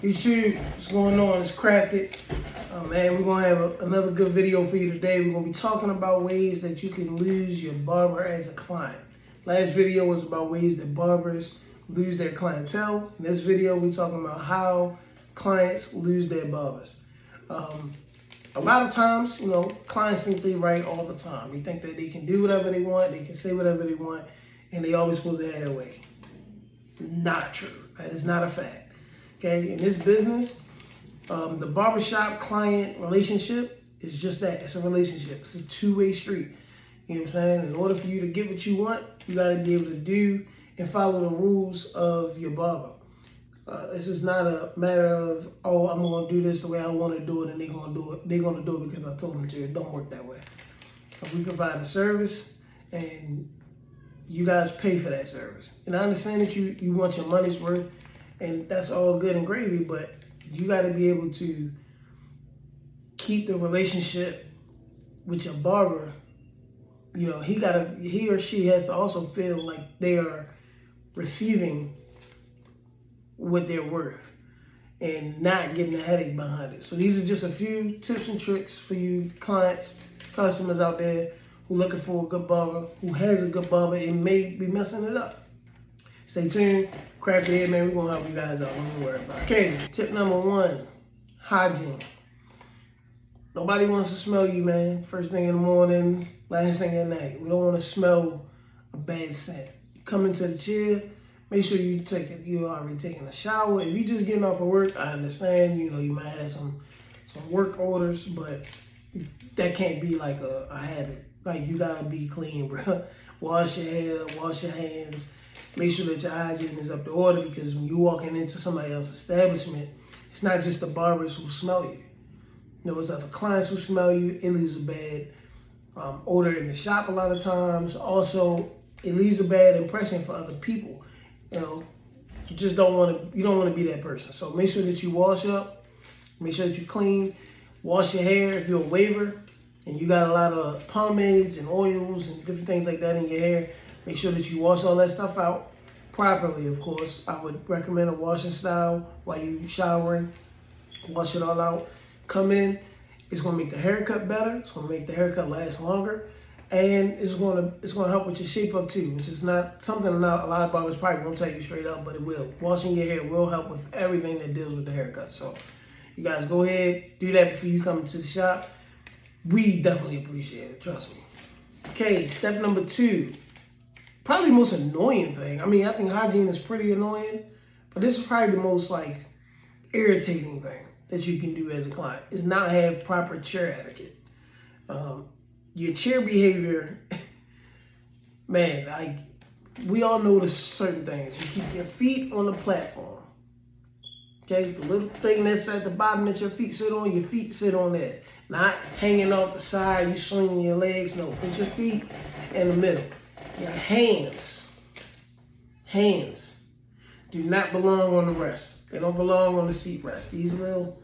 YouTube, what's going on? It's Crafted. Man, we're going to have another good video for you today. We're going to be talking about ways that you can lose your barber as a client. Last video was about ways that barbers lose their clientele. In this video, we're talking about how clients lose their barbers. A lot of times, clients think they right all the time. They think that they can do whatever they want, they can say whatever they want, and they always supposed to have their way. Not true. That is not a fact. Okay, in this business, the barbershop client relationship is just that. It's a relationship. It's a two-way street. You know what I'm saying? In order for you to get what you want, you got to be able to do and follow the rules of your barber. This is not a matter of, oh, I'm going to do this the way I want to do it, and they're going to do it. They're going to do it because I told them to. It don't work that way. We provide a service, and you guys pay for that service. And I understand that you want your money's worth, and that's all good and gravy, but you got to be able to keep the relationship with your barber. He or she has to also feel like they are receiving what they're worth and not getting a headache behind it. So these are just a few tips and tricks for you clients, customers out there who are looking for a good barber, who has a good barber and may be messing it up. Stay tuned. Crafted here, man. We're going to help you guys out. Don't worry about it. Okay, tip number one, hygiene. Nobody wants to smell you, man. First thing in the morning, last thing at night. We don't want to smell a bad scent. You come into the chair, make sure you're already taking a shower. If you're just getting off of work, I understand, you might have some work orders, but that can't be like a habit. Like, you got to be clean, bro. Wash your hair, wash your hands. Make sure that your hygiene is up to order, because when you're walking into somebody else's establishment, it's not just the barbers who smell you. It's other clients who smell you. It leaves a bad odor in the shop a lot of times. Also, it leaves a bad impression for other people. You just don't want to be that person. So make sure that you wash up. Make sure that you clean. Wash your hair if you're a waver and you got a lot of pomades and oils and different things like that in your hair. Make sure that you wash all that stuff out properly, of course. I would recommend a washing style while you're showering. Wash it all out. Come in. It's going to make the haircut better. It's going to make the haircut last longer. And it's going to help with your shape up too, which is not something a lot of barbers probably won't tell you straight up, but it will. Washing your hair will help with everything that deals with the haircut. So you guys go ahead, do that before you come to the shop. We definitely appreciate it. Trust me. Okay, step number two. Probably the most annoying thing. I think hygiene is pretty annoying, but this is probably the most irritating thing that you can do as a client is not have proper chair etiquette. Your chair behavior, man, we all notice certain things. You keep your feet on the platform. Okay, the little thing that's at the bottom that your feet sit on there. Not hanging off the side, you swinging your legs. No, put your feet in the middle. Your hands do not belong on the rest. They don't belong on the seat rest. These little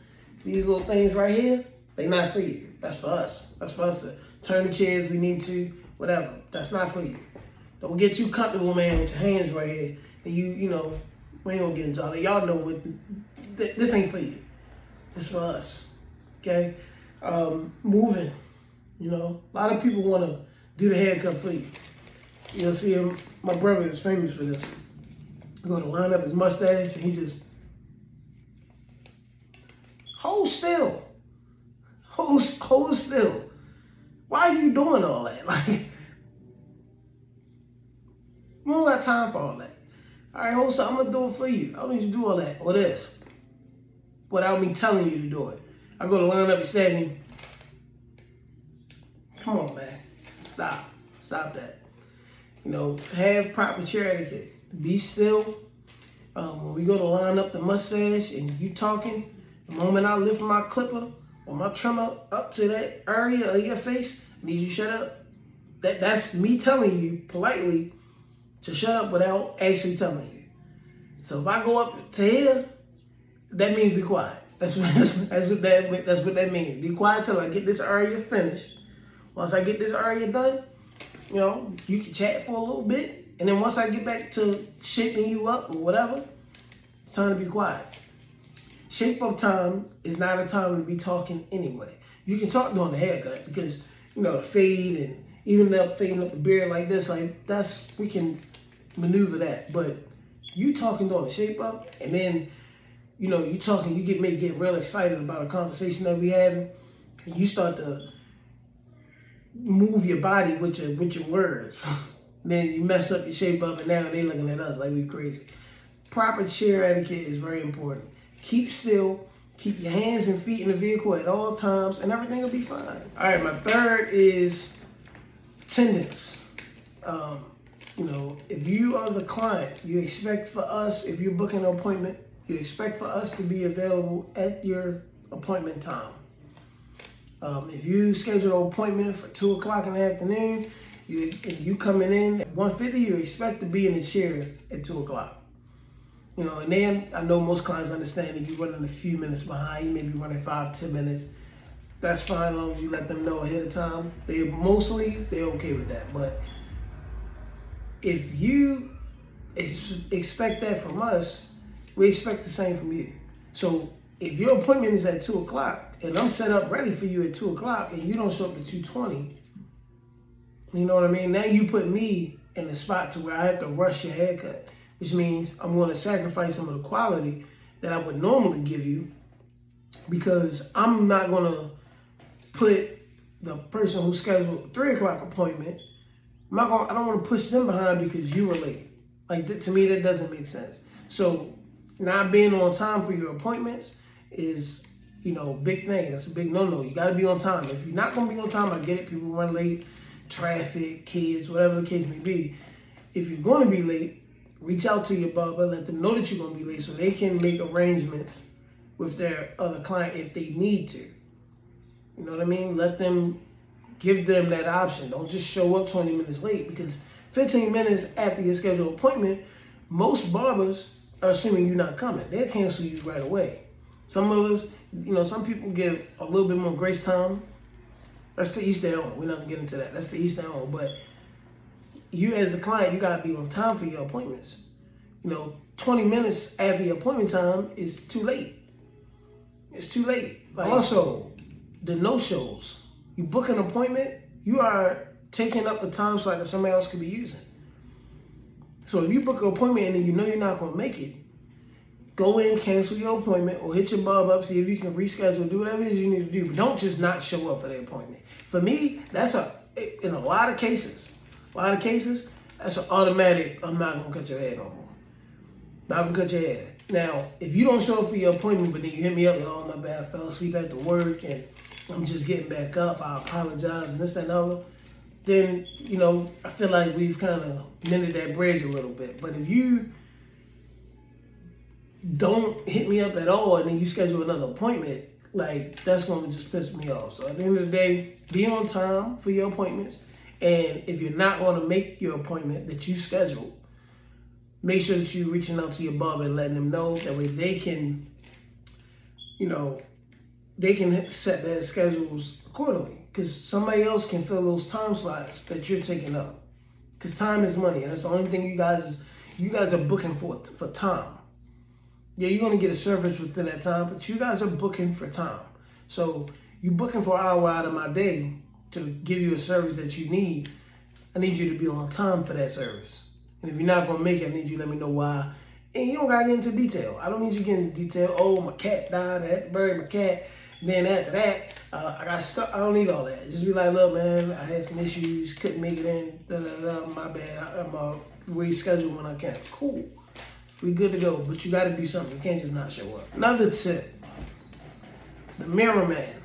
things right here, they're not for you. That's for us. That's for us to turn the chairs we need to, whatever. That's not for you. Don't get too comfortable, man, with your hands right here. And we ain't gonna get into all that. Y'all know this ain't for you. It's for us. Okay? Moving. A lot of people want to do the haircut for you. See him, my brother is famous for this. He's going to line up his mustache and he just hold still. Hold still. Why are you doing all that? We don't got time for all that. All right, hold still. I'm going to do it for you. I don't need you to do all that or this without me telling you to do it. I go to line up his stash and come on, man. Stop that. Have proper chair etiquette. Be still. When we go to line up the mustache and you talking, the moment I lift my clipper or my trimmer up to that area of your face, I need you to shut up. That's me telling you politely to shut up without actually telling you. So if I go up to here, that means be quiet. That's what that means. Be quiet till I get this area finished. Once I get this area done, you can chat for a little bit, and then once I get back to shaping you up or whatever, it's time to be quiet. shape up time is not a time to be talking anyway. You can talk during the haircut because, the fade and even fading up the beard like this, we can maneuver that. But you talking during the shape up, and then, you may get real excited about a conversation that we having, and you start to move your body with your words. Then you mess up your shape up, and now they looking at us like we crazy. Proper chair etiquette is very important. Keep still, keep your hands and feet in the vehicle at all times, and everything will be fine. All right, my third is attendance. If you are the client, you expect for us, if you're booking an appointment, you expect for us to be available at your appointment time. If you schedule an appointment for 2 o'clock in the afternoon, you coming in at 1:50, you expect to be in the chair at 2 o'clock. And then I know most clients understand that you're running a few minutes behind. You may be running 5-10 minutes. That's fine as long as you let them know ahead of time. They're okay with that. But if you expect that from us, we expect the same from you. So if your appointment is at 2 o'clock and I'm set up ready for you at 2 o'clock and you don't show up at 2:20, you know what I mean? Now you put me in the spot to where I have to rush your haircut, which means I'm going to sacrifice some of the quality that I would normally give you because I'm not going to put the person who scheduled a 3 o'clock appointment, I don't want to push them behind because you were late. To me, that doesn't make sense. So not being on time for your appointments is, big thing. That's a big no-no. You got to be on time. If you're not going to be on time, I get it. People run late, traffic, kids, whatever the case may be. If you're going to be late, reach out to your barber, let them know that you're going to be late so they can make arrangements with their other client if they need to. You know what I mean? Give them that option. Don't just show up 20 minutes late because 15 minutes after your scheduled appointment, most barbers are assuming you're not coming. They'll cancel you right away. Some of us, some people give a little bit more grace time. That's to each their own. We're not going to get into that. That's to each their own. But you as a client, you got to be on time for your appointments. 20 minutes after your appointment time is too late. It's too late. Also, the no-shows. You book an appointment, you are taking up a time slot that somebody else could be using. So if you book an appointment and then you're not going to make it, go in, cancel your appointment, or hit your barber up, see if you can reschedule, do whatever it is you need to do. But don't just not show up for the appointment. For me, in a lot of cases, that's an automatic, I'm not going to cut your hair no more. Not going to cut your hair. Now, if you don't show up for your appointment, but then you hit me up, oh, my bad, I fell asleep after work, and I'm just getting back up, I apologize, and this and other, then, I feel like we've kind of mended that bridge a little bit. But if you don't hit me up at all and then you schedule another appointment, that's going to just piss me off. So at the end of the day, be on time for your appointments. And if you're not going to make your appointment that you scheduled, make sure that you're reaching out to your barber and letting them know. That way they can, they can set their schedules accordingly. Because somebody else can fill those time slots that you're taking up. Because time is money. And that's the only thing you guys are booking for time. Yeah, you're going to get a service within that time, but you guys are booking for time. So you're booking for an hour out of my day to give you a service that you need. I need you to be on time for that service. And if you're not going to make it, I need you to let me know why. And you don't got to get into detail. I don't need you to get into detail. Oh, my cat died. I had to bury my cat. And then after that, I got stuck. I don't need all that. Just be like, look, man, I had some issues. Couldn't make it in. My bad. I'm going to reschedule when I can. Cool. We good to go. But you got to do something. You can't just not show up. Another tip. The mirror man.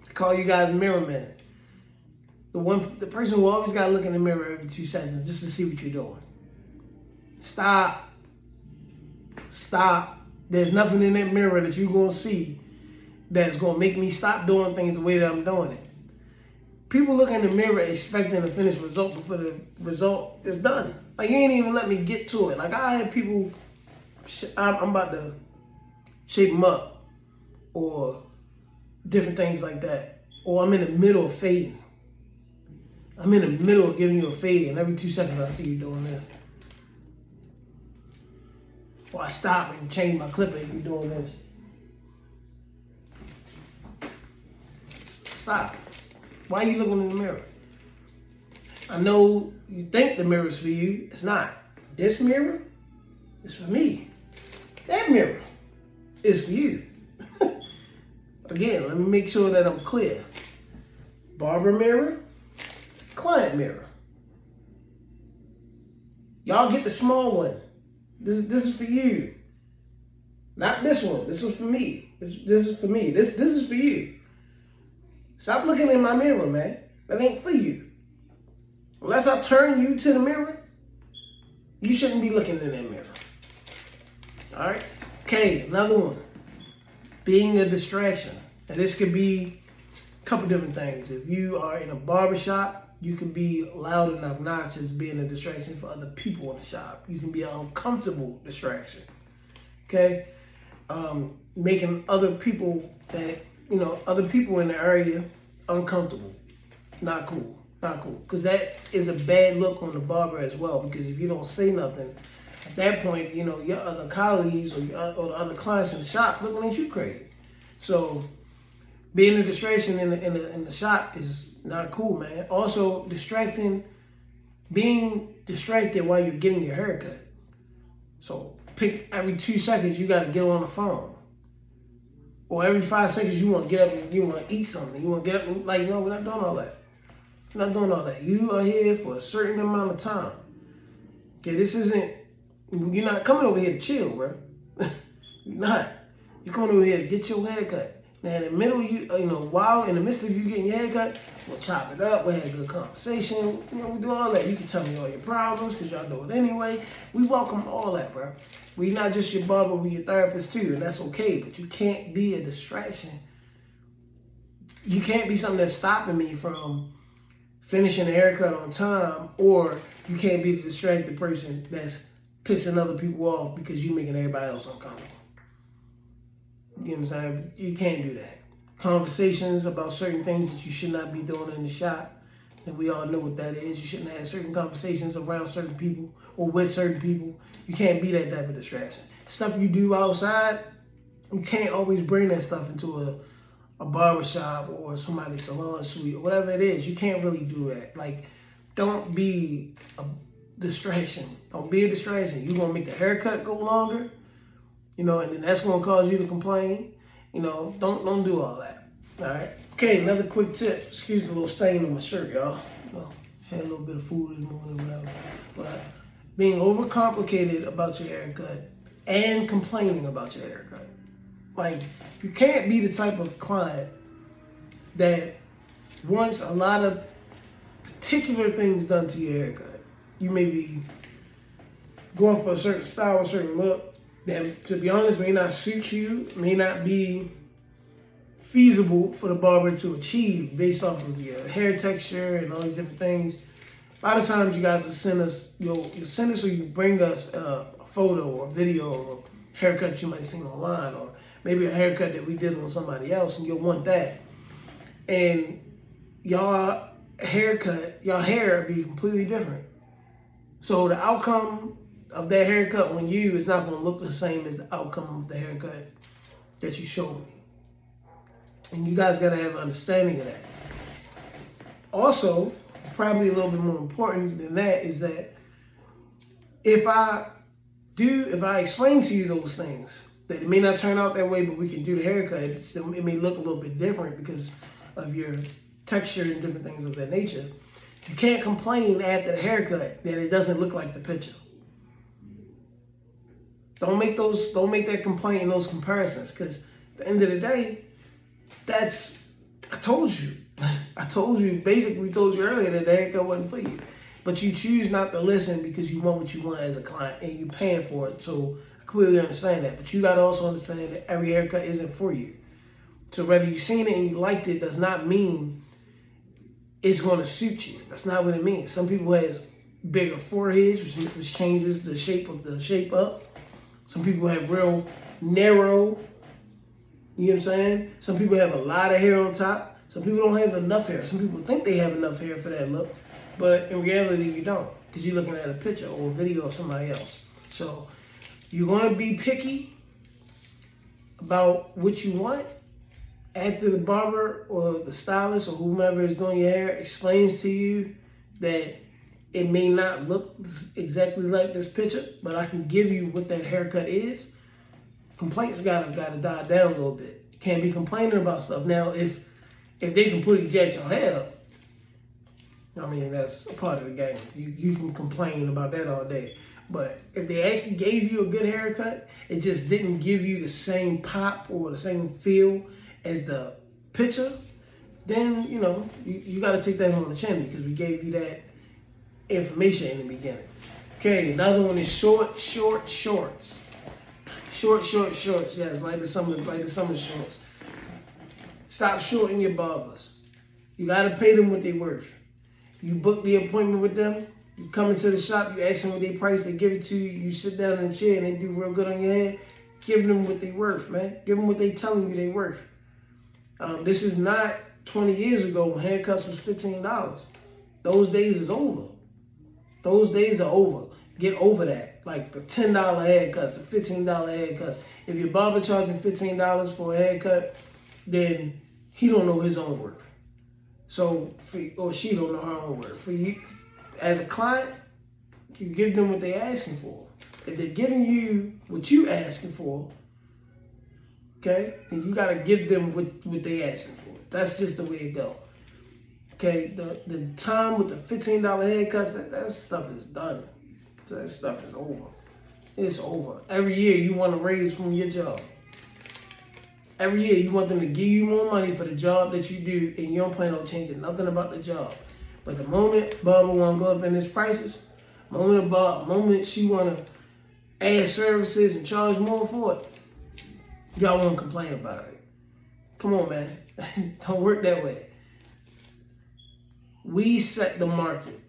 I call you guys mirror man. The person who always got to look in the mirror every 2 seconds just to see what you're doing. Stop. There's nothing in that mirror that you're going to see that's going to make me stop doing things the way that I'm doing it. People look in the mirror expecting a finished result before the result is done. You ain't even let me get to it. I had people, I'm about to shape them up or different things like that. Or I'm in the middle of fading. I'm in the middle of giving you a fade, and every 2 seconds I see you doing this. Or I stop and change my clipper and you doing this. Stop. Why are you looking in the mirror? I know you think the mirror is for you. It's not. This mirror is for me. That mirror is for you. Again, let me make sure that I'm clear. Barber mirror, client mirror. Y'all get the small one. This is for you. Not this one. This was for me. This is for me. This is for you. Stop looking in my mirror, man. That ain't for you. Unless I turn you to the mirror, you shouldn't be looking in that mirror. All right? Okay, another one. Being a distraction. And this could be a couple different things. If you are in a barbershop, you can be loud and obnoxious, being a distraction for other people in the shop. You can be an uncomfortable distraction. Okay? Making other people that, other people in the area uncomfortable. Not cool. Not cool. Because that is a bad look on the barber as well. Because if you don't say nothing, at that point, your other colleagues or the other clients in the shop looking at you crazy. So being a distraction in the shop is not cool, man. Also, being distracted while you're getting your haircut. So pick every 2 seconds you got to get on the phone. Or every 5 seconds you want to get up and you want to eat something. You want to get up and we're not doing all that. We're not doing all that. You are here for a certain amount of time. Okay, you're not coming over here to chill, bro. You're not. You're coming over here to get your haircut. Now, in the middle, while in the midst of you getting your haircut, we'll chop it up. We'll have a good conversation. We do all that. You can tell me all your problems because y'all do it anyway. We welcome all that, bro. We're not just your barber, we're your therapist too, and that's okay. But you can't be a distraction. You can't be something that's stopping me from finishing the haircut on time, or you can't be the distracted person that's pissing other people off because you're making everybody else uncomfortable. You know what I'm saying? You can't do that. Conversations about certain things that you should not be doing in the shop, and we all know what that is. You shouldn't have certain conversations around certain people or with certain people. You can't be that type of distraction. Stuff you do outside, you can't always bring that stuff into a barbershop or somebody's salon suite or whatever it is. You can't really do that. Don't be a distraction. Don't be a distraction. You're going to make the haircut go longer, and then that's going to cause you to complain. Don't do all that. All right. Okay, another quick tip. Excuse the little stain on my shirt, y'all. Had a little bit of food this morning, whatever. But being overcomplicated about your haircut and complaining about your haircut. You can't be the type of client that wants a lot of particular things done to your haircut. You may be going for a certain style, a certain look that, to be honest, may not suit you, may not be feasible for the barber to achieve based off of your hair texture and all these different things. A lot of times you guys will send us, you'll send us or you bring us a photo or video or a haircut you might have seen online, or maybe a haircut that we did on somebody else, and you'll want that. And y'all hair be completely different. So the outcome of that haircut on you is not going to look the same as the outcome of the haircut that you showed me. And you guys got to have an understanding of that. Also, probably a little bit more important than that is that if I explain to you those things, that it may not turn out that way, but we can do the haircut, it may look a little bit different because of your texture and different things of that nature. You can't complain after the haircut that it doesn't look like the picture. Don't make that complaint and those comparisons, because at the end of the day, I told you basically told you earlier that the haircut wasn't for you. But you choose not to listen because you want what you want as a client and you're paying for it. So I clearly understand that. But you got to also understand that every haircut isn't for you. So whether you've seen it and you liked it does not mean it's going to suit you. That's not what it means. Some people have bigger foreheads, which changes the shape up. Some people have real narrow, you know what I'm saying? Some people have a lot of hair on top. Some people don't have enough hair. Some people think they have enough hair for that look, but in reality you don't, because you're looking at a picture or a video of somebody else. So you're going to be picky about what you want, after the barber or the stylist or whomever is doing your hair explains to you that it may not look exactly like this picture, but I can give you what that haircut is, complaints gotta die down a little bit. You can't be complaining about stuff. Now, if they completely jack your hair up, I mean, that's a part of the game. You can complain about that all day. But if they actually gave you a good haircut, it just didn't give you the same pop or the same feel as the picture, then, you know, you got to take that on the chin because we gave you that information in the beginning. Okay, another one is short shorts. Short shorts, yes, like the summer shorts. Stop shorting your barbers. You got to pay them what they're worth. You book the appointment with them. You come into the shop, you ask them what they price, they give it to you, you sit down in the chair and they do real good on your head. Give them what they worth, man. Give them what they telling you they worth. This is not 20 years ago when haircuts was $15. Those days is over. Those days are over. Get over that. Like the $10 haircuts, the $15 haircuts. If your barber charging $15 for a haircut, then he don't know his own worth. So, or she don't know her own worth. For you, as a client, you give them what they're asking for. If they're giving you what you asking for, okay, then you gotta give them what they asking for. That's just the way it go. Okay, the time with the $15 haircuts, that stuff is done. That stuff is over. It's over. Every year you want to raise from your job. Every year you want them to give you more money for the job that you do, and you don't plan on changing nothing about the job. But the moment barber want to go up in his prices, moment she want to add services and charge more for it, y'all won't complain about it. Come on, man. Don't work that way. We set the market.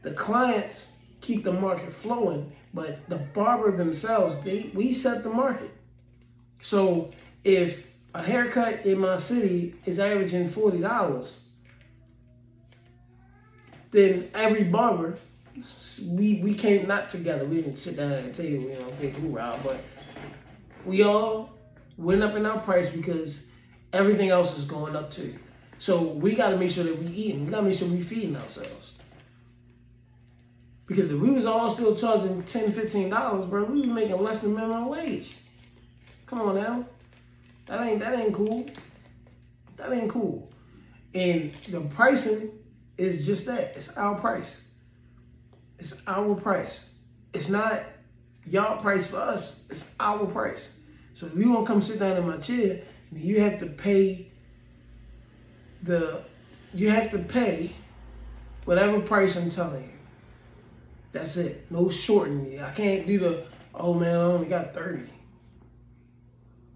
The clients keep the market flowing, but the barber themselves, we set the market. So if a haircut in my city is averaging $40, then every barber, we came not together. We didn't sit down at a table, you know, big hoorah, but we all went up in our price because everything else is going up too. So we got to make sure that we eating. We got to make sure we feeding ourselves. Because if we was all still charging $10, $15, bro, we be making less than minimum wage. Come on now. That ain't cool. That ain't cool. And the pricing is just that. It's our price. It's our price. It's not y'all price for us. It's our price. So if you want to come sit down in my chair, you have to pay whatever price I'm telling you. That's it. No shorting me. I can't do the, oh man, I only got 30.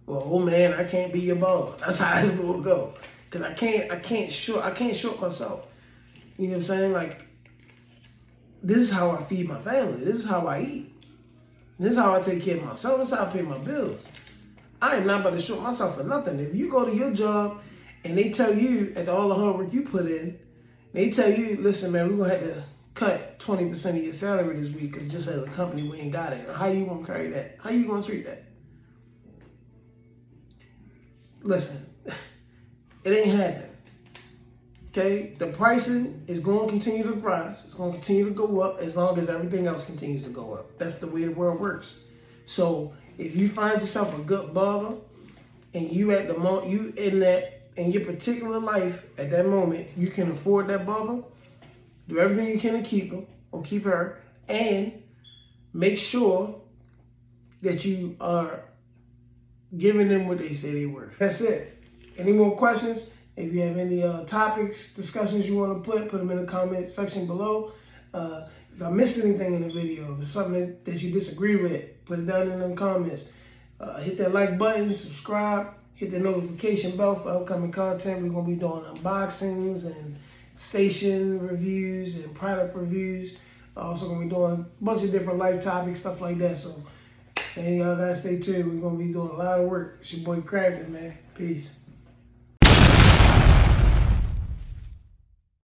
Well, oh man, I can't be your boss. That's how it's gonna go. Cause I can't short myself. You know what I'm saying? Like, this is how I feed my family. This is how I eat. This is how I take care of myself. This is how I pay my bills. I am not about to short myself for nothing. If you go to your job and they tell you, after all the hard work you put in, they tell you, listen, man, we're gonna have to cut 20% of your salary this week because just as a company, we ain't got it. How you gonna carry that? How you gonna treat that? Listen, it ain't happening. Okay? The pricing is going to continue to rise. It's going to continue to go up as long as everything else continues to go up. That's the way the world works. So if you find yourself a good barber and you at the moment, you in your particular life at that moment, you can afford that barber, do everything you can to keep him or keep her, and make sure that you are giving them what they say they're worth. That's it. Any more questions? If you have any topics, discussions you want to put them in the comment section below. If I missed anything in the video, if it's something that you disagree with, put it down in the comments. Hit that like button, subscribe, hit the notification bell for upcoming content. We're going to be doing unboxings and station reviews and product reviews. Also going to be doing a bunch of different life topics, stuff like that. So, and y'all guys stay tuned. We're going to be doing a lot of work. It's your boy Crafton, man. Peace.